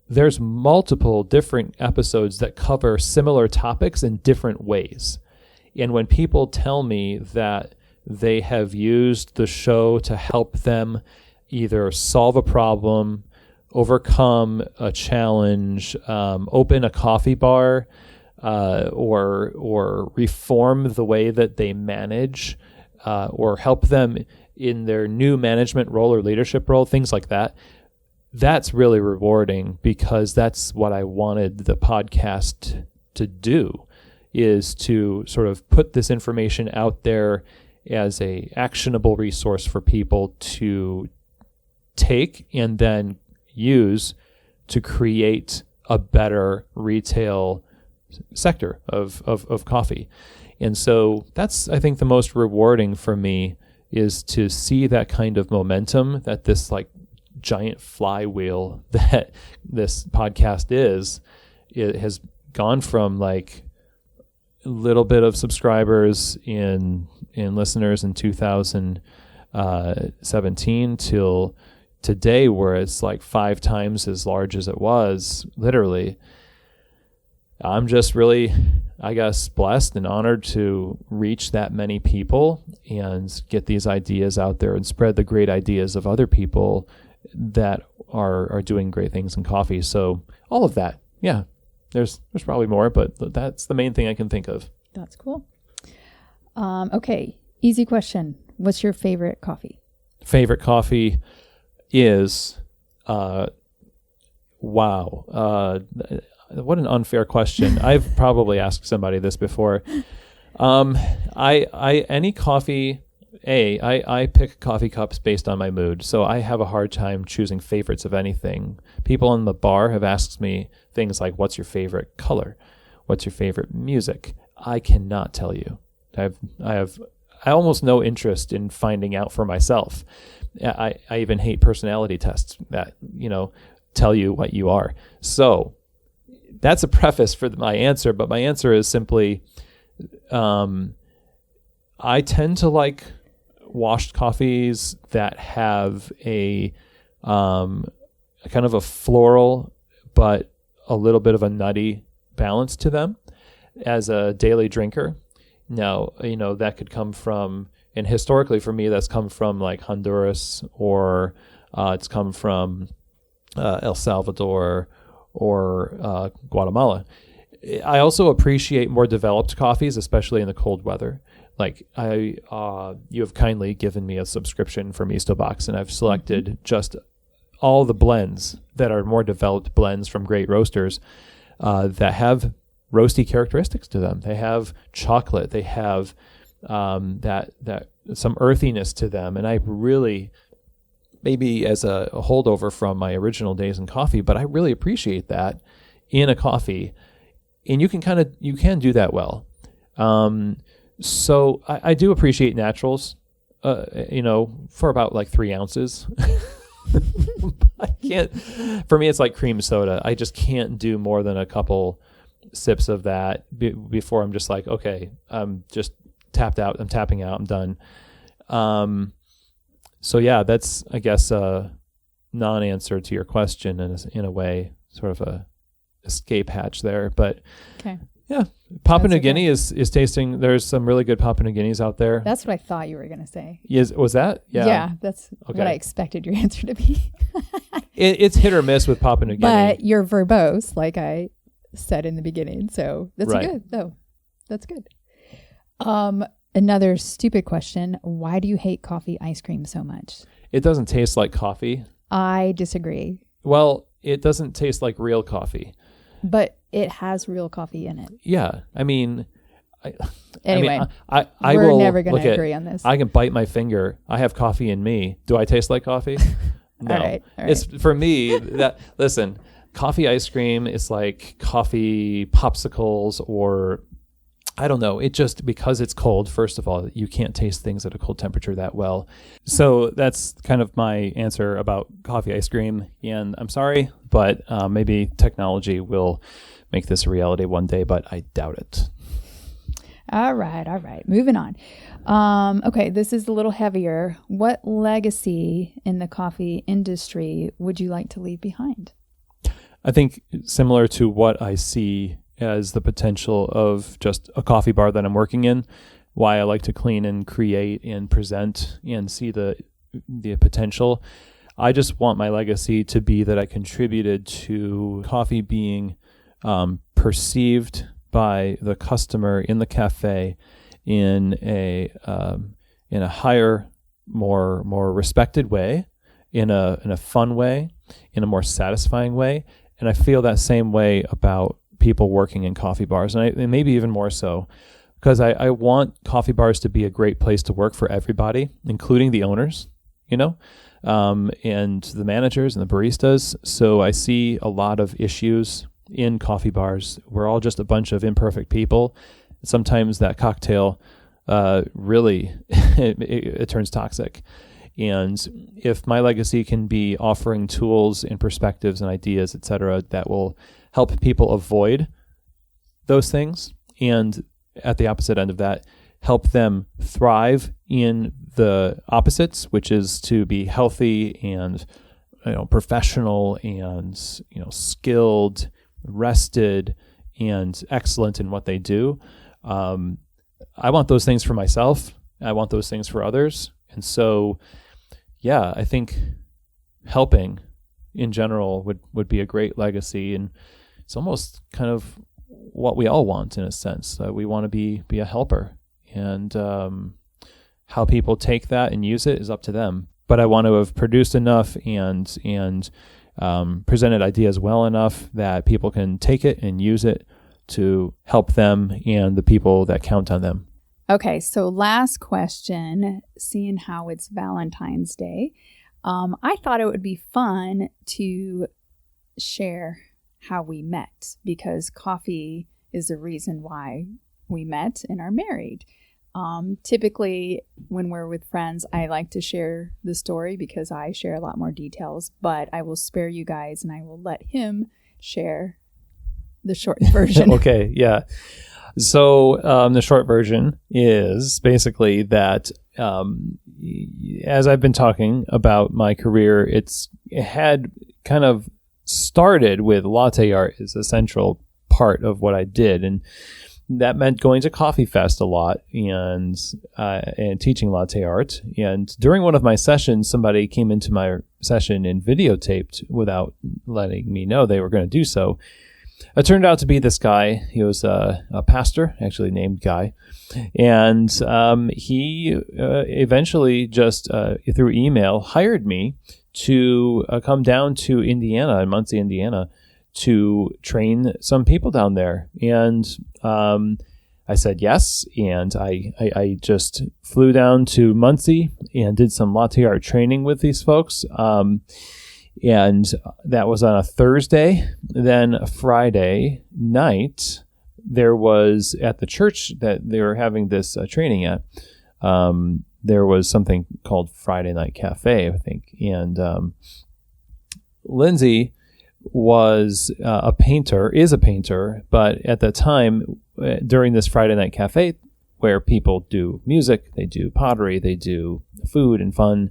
there's multiple different episodes that cover similar topics in different ways. And when people tell me that they have used the show to help them either solve a problem, overcome a challenge, open a coffee bar, or reform the way that they manage, or help them in their new management role or leadership role, things like that, that's really rewarding, because that's what I wanted the podcast to do, is to sort of put this information out there as a actionable resource for people to take and then use to create a better retail sector of coffee. And so that's, I think, the most rewarding for me, is to see that kind of momentum, that this like giant flywheel that this podcast is, it has gone from like a little bit of subscribers in listeners in 2017 till today, where it's like 5 times as large as it was, literally. I'm just really, I guess, blessed and honored to reach that many people and get these ideas out there and spread the great ideas of other people that are doing great things in coffee. So all of that, yeah, there's probably more, but that's the main thing I can think of. That's cool. Okay, easy question. What's your favorite coffee? Favorite coffee is, wow. What an unfair question. I've probably asked somebody this before. Any coffee, I pick coffee cups based on my mood. So I have a hard time choosing favorites of anything. People in the bar have asked me things like, what's your favorite color? What's your favorite music? I cannot tell you. I have almost no interest in finding out for myself. I even hate personality tests that, tell you what you are. So that's a preface for my answer, but my answer is simply, I tend to like washed coffees that have a kind of a floral, but a little bit of a nutty balance to them as a daily drinker. Now, that could come from, and historically for me, that's come from like Honduras, or it's come from El Salvador, or Guatemala. I also appreciate more developed coffees, especially in the cold weather. Like you have kindly given me a subscription from Eastobox, and I've selected just all the blends that are more developed blends from great roasters that have roasty characteristics to them. They have chocolate. They have that some earthiness to them, and I really, maybe as a holdover from my original days in coffee, but I really appreciate that in a coffee. And you can do that well. So I do appreciate naturals, for about like 3 ounces. I can't. For me, it's like cream soda. I just can't do more than a couple sips of that before I'm just like, okay, I'm just tapped out. I'm tapping out. I'm done. So yeah, that's, I guess, a non-answer to your question, and in a way, sort of a escape hatch there. But okay. Yeah, Papua New Guinea is tasting. There's some really good Papua New Guineas out there. That's what I thought you were going to say. Was that? Yeah. Yeah, that's what I expected your answer to be. It's hit or miss with Papua New Guinea. But you're verbose, like I said in the beginning. So that's right. good, though. That's good. Another stupid question. Why do you hate coffee ice cream so much? It doesn't taste like coffee. I disagree. Well, it doesn't taste like real coffee. But it has real coffee in it. Yeah. I mean, anyway, I we're will never going to agree on this. I can bite my finger. I have coffee in me. Do I taste like coffee? No. All right. It's for me listen, coffee ice cream is like coffee popsicles, or I don't know. It just, because it's cold, first of all, you can't taste things at a cold temperature that well. So that's kind of my answer about coffee ice cream. And I'm sorry, but maybe technology will make this a reality one day, but I doubt it. All right. Moving on. Okay, this is a little heavier. What legacy in the coffee industry would you like to leave behind? I think similar to what I see as the potential of just a coffee bar that I'm working in, why I like to clean and create and present and see the potential. I just want my legacy to be that I contributed to coffee being perceived by the customer in the cafe in a higher, more respected way, in a fun way, in a more satisfying way. And I feel that same way about people working in coffee bars, and maybe even more so, because I want coffee bars to be a great place to work for everybody, including the owners, and the managers and the baristas. So I see a lot of issues in coffee bars. We're all just a bunch of imperfect people. Sometimes that cocktail really it turns toxic. And if my legacy can be offering tools and perspectives and ideas, et cetera, that will help people avoid those things, and at the opposite end of that, help them thrive in the opposites, which is to be healthy and professional and skilled, rested, and excellent in what they do. I want those things for myself. I want those things for others. And so, yeah, I think helping in general would be a great legacy, and it's almost kind of what we all want in a sense. We want to be a helper, and how people take that and use it is up to them. But I want to have produced enough and presented ideas well enough that people can take it and use it to help them and the people that count on them. Okay, so last question, seeing how it's Valentine's Day, I thought it would be fun to share how we met, because coffee is the reason why we met and are married. Typically, when we're with friends, I like to share the story because I share a lot more details, but I will spare you guys and I will let him share the short version. Okay, yeah. So the short version is basically that as I've been talking about my career, it had kind of started with latte art as a central part of what I did, and that meant going to Coffee Fest a lot and teaching latte art. And during one of my sessions, somebody came into my session and videotaped without letting me know they were going to do so. It turned out to be this guy. He was a pastor, actually named Guy. And he eventually just through email hired me to come down to Indiana, in Muncie, Indiana, to train some people down there. And I said yes. And I just flew down to Muncie and did some latte art training with these folks. And that was on a Thursday. Then a Friday night, there was at the church that they were having this training at, there was something called Friday Night Cafe, I think. And Lindsay was is a painter, but at the time, during this Friday Night Cafe, where people do music, they do pottery, they do food and fun,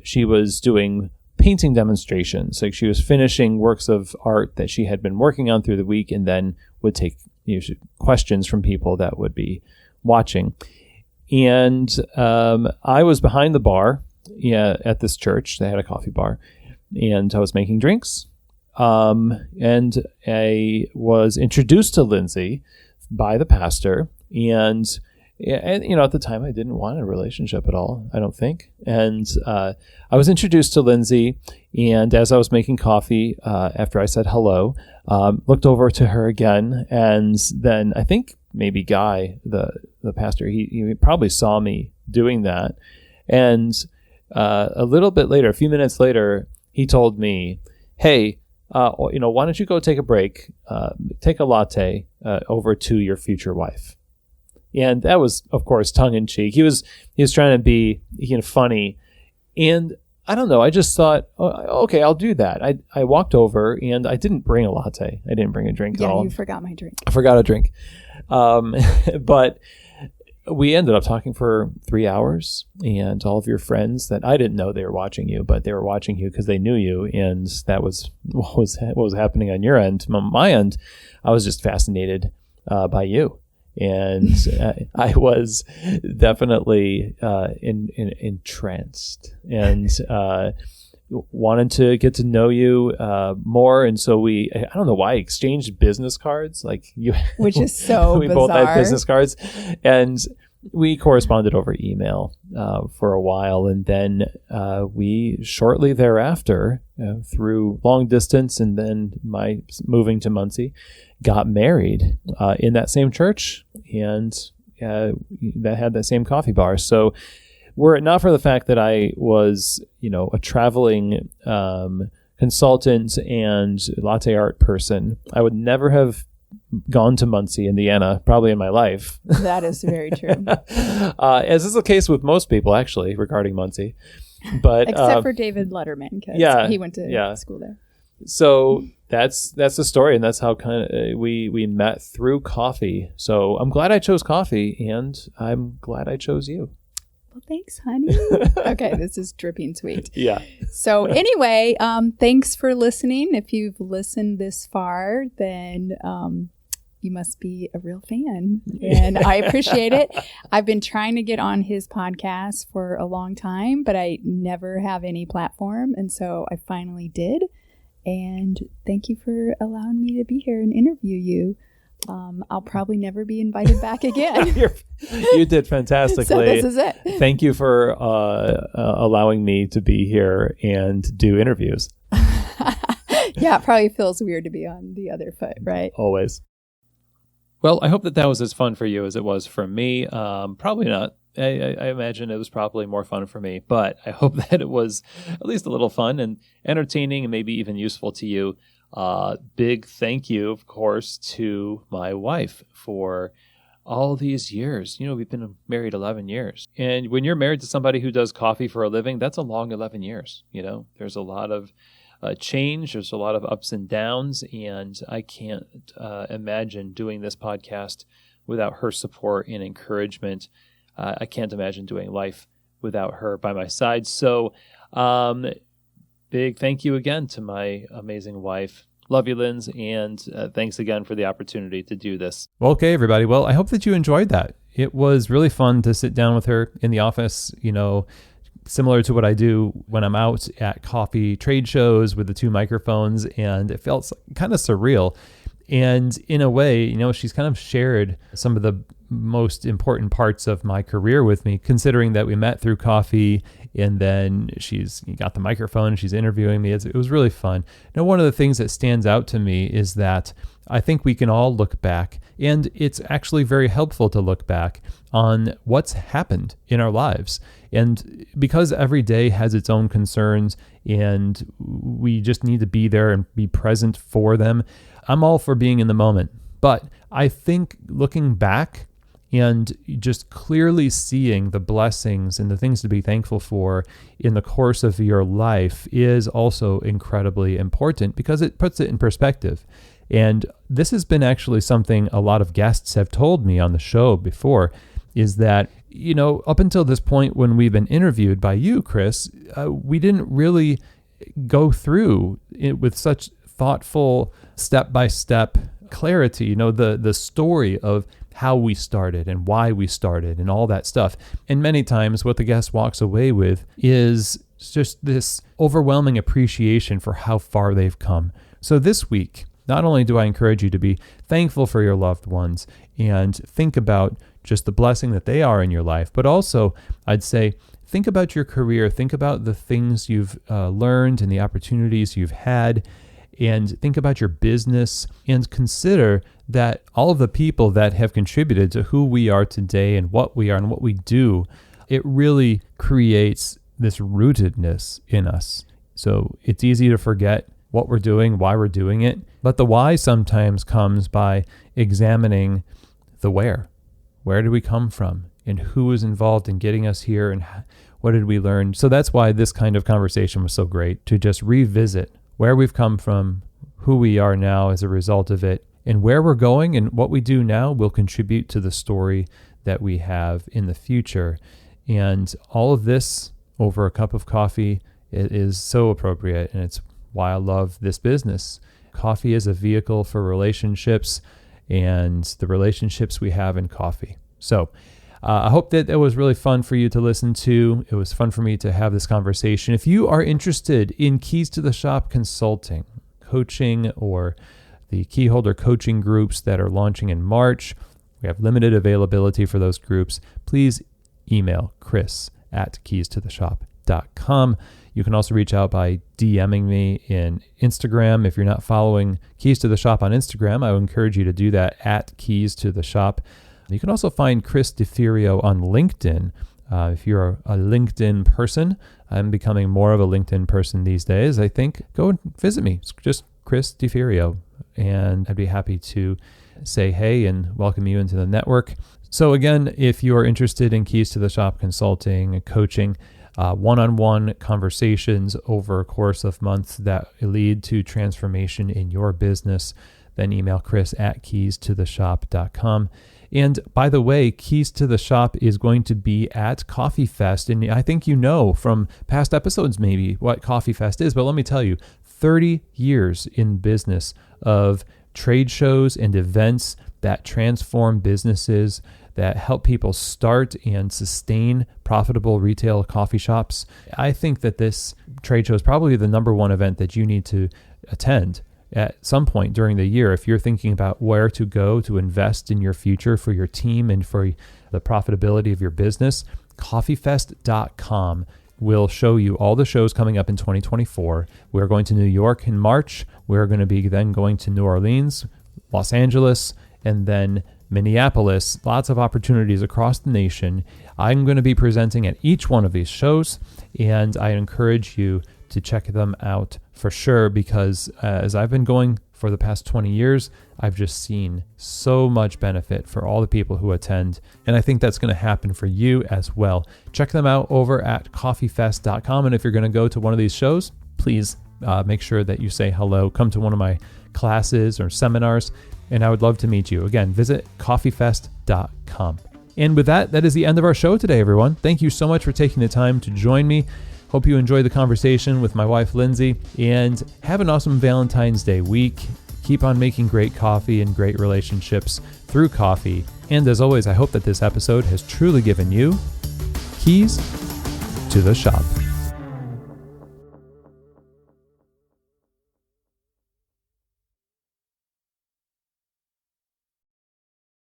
she was doing painting demonstrations. Like she was finishing works of art that she had been working on through the week, and then would take questions from people that would be watching. And I was behind the bar at this church. They had a coffee bar, and I was making drinks. And I was introduced to Lindsay by the pastor, and at the time I didn't want a relationship at all, I don't think. And I was introduced to Lindsay, and as I was making coffee, after I said hello, looked over to her again, and then I think maybe Guy, the pastor, he probably saw me doing that, and a little bit later, a few minutes later, he told me, "Hey, why don't you go take a break, take a latte over to your future wife?" And that was, of course, tongue in cheek. He was trying to be funny, and I don't know. I just thought, okay, I'll do that. I walked over, and I didn't bring a latte. I didn't bring a drink at all. Yeah, you forgot my drink. I forgot a drink, but we ended up talking for 3 hours, and all of your friends that I didn't know they were watching you, but they were watching you because they knew you, and that was what was happening on your end. On my end, I was just fascinated by you, and I was definitely entranced, and wanted to get to know you more. And so I don't know why, exchanged business cards, which is so we bizarre. both had business cards, and we corresponded over email for a while, and then we shortly thereafter, through long distance and then my moving to Muncie, got married in that same church, and that had that same coffee bar. So were it not for the fact that I was, a traveling consultant and latte art person, I would never have gone to Muncie, Indiana, probably in my life. That is very true. As is the case with most people, actually, regarding Muncie. But except for David Letterman, because he went to school there. So that's the story, and that's how kind of we met through coffee. So I'm glad I chose coffee, and I'm glad I chose you. Well, thanks, honey. Okay, this is dripping sweet. Yeah. So anyway, thanks for listening. If you've listened this far, then you must be a real fan, and I appreciate it. I've been trying to get on his podcast for a long time, but I never have any platform, and so I finally did. And thank you for allowing me to be here and interview you. I'll probably never be invited back again. You did fantastically. So this is it. Thank you for allowing me to be here and do interviews. Yeah, it probably feels weird to be on the other foot, right? Always. Well, I hope that was as fun for you as it was for me. Probably not. I imagine it was probably more fun for me, but I hope that it was at least a little fun and entertaining and maybe even useful to you. Big thank you, of course, to my wife for all these years. We've been married 11 years. And when you're married to somebody who does coffee for a living, that's a long 11 years. There's a lot of change. There's a lot of ups and downs. And I can't imagine doing this podcast without her support and encouragement. I can't imagine doing life without her by my side. So, big thank you again to my amazing wife. Love you, Linz, and thanks again for the opportunity to do this. Well, okay, everybody. Well, I hope that you enjoyed that. It was really fun to sit down with her in the office, similar to what I do when I'm out at coffee trade shows with the two microphones, and it felt kind of surreal. And in a way, she's kind of shared some of the most important parts of my career with me, considering that we met through coffee, and then she's got the microphone, she's interviewing me. It was really fun. Now, one of the things that stands out to me is that I think we can all look back, and it's actually very helpful to look back on what's happened in our lives. And because every day has its own concerns, and we just need to be there and be present for them, I'm all for being in the moment. But I think looking back And just clearly seeing the blessings and the things to be thankful for in the course of your life is also incredibly important because it puts it in perspective. And this has been actually something a lot of guests have told me on the show before, is that, up until this point when we've been interviewed by you, Chris, we didn't really go through it with such thoughtful step-by-step clarity, the story of how we started and why we started and all that stuff. And many times what the guest walks away with is just this overwhelming appreciation for how far they've come. So this week, not only do I encourage you to be thankful for your loved ones and think about just the blessing that they are in your life, but also I'd say think about your career, think about the things you've learned and the opportunities you've had, and think about your business and consider that all of the people that have contributed to who we are today and what we are and what we do, it really creates this rootedness in us. So it's easy to forget what we're doing, why we're doing it, but the why sometimes comes by examining the where. Where did we come from? And who was involved in getting us here? And what did we learn? So that's why this kind of conversation was so great, to just revisit where we've come from, who we are now as a result of it, and where we're going, and what we do now will contribute to the story that we have in the future. And all of this over a cup of coffee, it is so appropriate, and it's why I love this business. Coffee is a vehicle for relationships and the relationships we have in coffee. So I hope that it was really fun for you to listen to. It was fun for me to have this conversation. If you are interested in Keys to the Shop consulting, coaching, or the keyholder coaching groups that are launching in March, we have limited availability for those groups. Please email chris@keys-to-the-shop.com. You can also reach out by DMing me in Instagram. If you're not following Keys to the Shop on Instagram, I would encourage you to do that at Keys to the Shop. You can also find Chris DeFirio on LinkedIn. If you're a LinkedIn person, I'm becoming more of a LinkedIn person these days, I think. Go and visit me. It's just Chris DeFirio, and I'd be happy to say hey and welcome you into the network. So again, if you are interested in Keys to the Shop consulting and coaching, one-on-one conversations over a course of months that lead to transformation in your business, then email chris@keys-to-the-shop.com. And by the way, Keys to the Shop is going to be at Coffee Fest. And I think you know from past episodes maybe what Coffee Fest is, but let me tell you, 30 years in business of trade shows and events that transform businesses, that help people start and sustain profitable retail coffee shops. I think that this trade show is probably the number one event that you need to attend at some point during the year if you're thinking about where to go to invest in your future for your team and for the profitability of your business. Coffeefest.com will show you all the shows coming up in 2024. We're going to New York in March. We're going to be then going to New Orleans, Los Angeles, and then Minneapolis. Lots of opportunities across the nation. I'm going to be presenting at each one of these shows, and I encourage you to check them out for sure, because as I've been going for the past 20 years, I've just seen so much benefit for all the people who attend, and I think that's going to happen for you as well. Check them out over at coffeefest.com, and if you're going to go to one of these shows, please make sure that you say hello, come to one of my classes or seminars, and I would love to meet you. Again, visit coffeefest.com. And with that, that is the end of our show today, everyone. Thank you so much for taking the time to join me. Hope you enjoyed the conversation with my wife, Lindsay, and have an awesome Valentine's Day week. Keep on making great coffee and great relationships through coffee. And as always, I hope that this episode has truly given you keys to the shop.